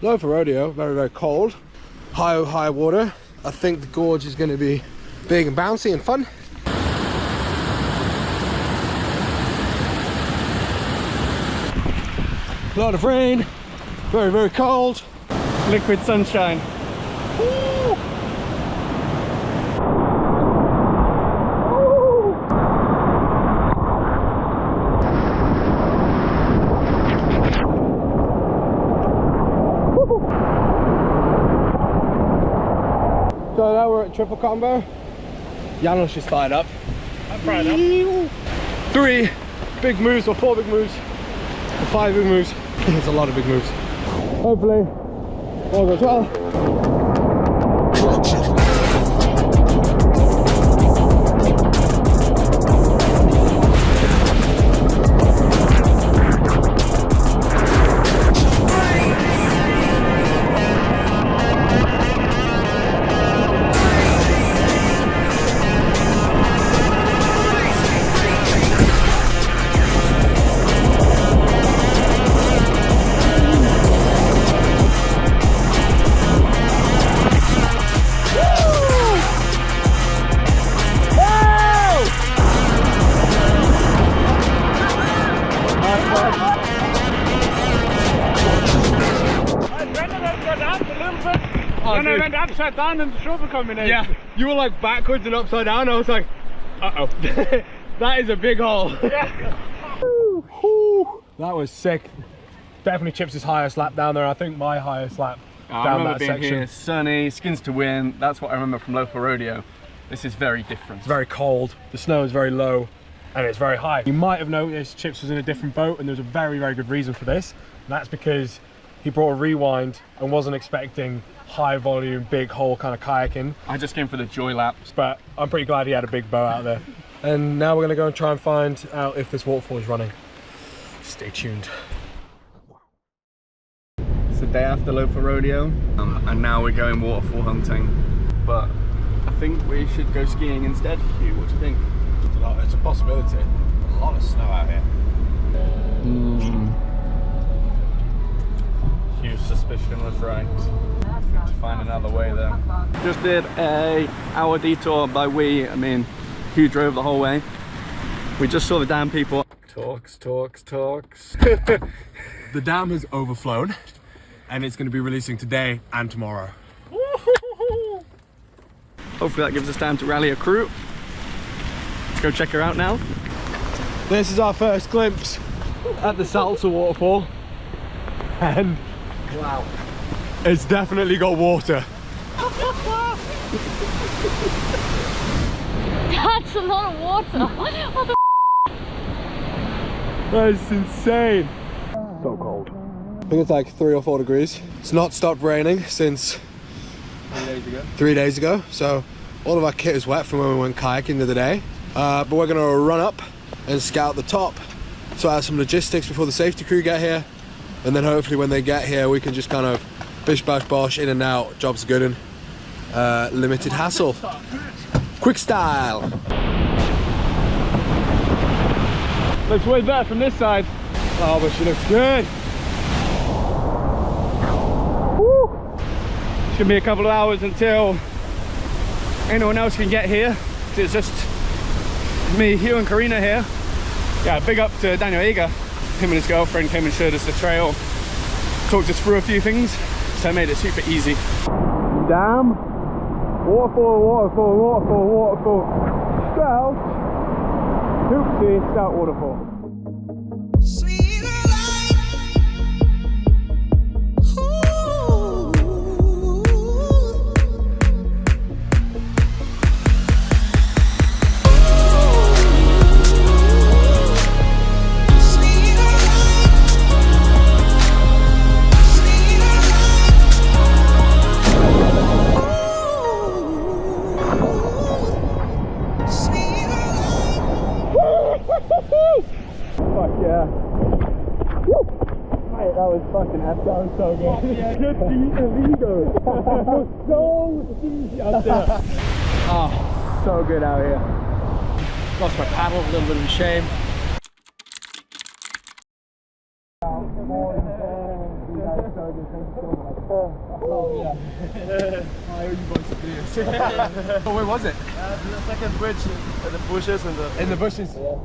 low for rodeo, very, very cold. High water. I think the gorge is going to be big and bouncy and fun. A lot of rain, very, very cold. Liquid sunshine. Woo! So now we're at triple combo. Janos just fired up. I'm fired up. 3 big moves or 4 big moves or 5 big moves. It's a lot of big moves. Hopefully all goes well. Then I went upside down in the Strobl combination. Yeah, you were like backwards and upside down. I was like, uh-oh. That is a big hole. Yeah. That was sick. Definitely Chips' highest lap down there. I think my highest lap down that section. Here, sunny, skins to win. That's what I remember from local rodeo. This is very different. It's very cold. The snow is very low and it's very high. You might have noticed Chips was in a different boat, and there's a very, very good reason for this. And that's because he brought a rewind and wasn't expecting high volume, big hole kind of kayaking. I just came for the joy laps. But I'm pretty glad he had a big bow out there. And now we're gonna go and try and find out if this waterfall is running. Stay tuned. It's the day after local rodeo, and now we're going waterfall hunting. But I think we should go skiing instead. Huw, what do you think? It's a possibility. A lot of snow out here. Hugh's suspicion was right. To find another way there. Just did a hour detour. By we, I mean Huw drove the whole way. We just saw the dam people. Talks. The dam has overflown and it's going to be releasing today and tomorrow. Hopefully that gives us time to rally a crew. Let's go check her out now. This is our first glimpse at the Salza waterfall, and wow, it's definitely got water. That's a lot of water. What the That's insane. So cold. I think it's like 3 or 4 degrees. It's not stopped raining since 3 days ago. So all of our kit is wet from when we went kayaking the other day. But we're gonna run up and scout the top, so I have some logistics before the safety crew get here, and then hopefully when they get here we can just kind of bish bash bosh, in and out, job's good and limited hassle. Quick style. Looks way better from this side. Oh, but she looks good. Woo. It's gonna be a couple of hours until anyone else can get here. It's just me, Huw and Karina here. Yeah, big up to Daniel Eger. Him and his girlfriend came and showed us the trail, talked us through a few things, so made it super easy. Dam, waterfall, scout, hoopsie, scout waterfall. Fuck yeah. Woo! Mate, that was fucking epic. That was so good. Yeah, good illegal. So easy out there. Oh, so good out here. Lost my paddle, a little bit of a shame. Oh, yeah. I owe you boys a beer. Oh, where was it? The second bridge, the bushes and the... In the bushes. Yeah.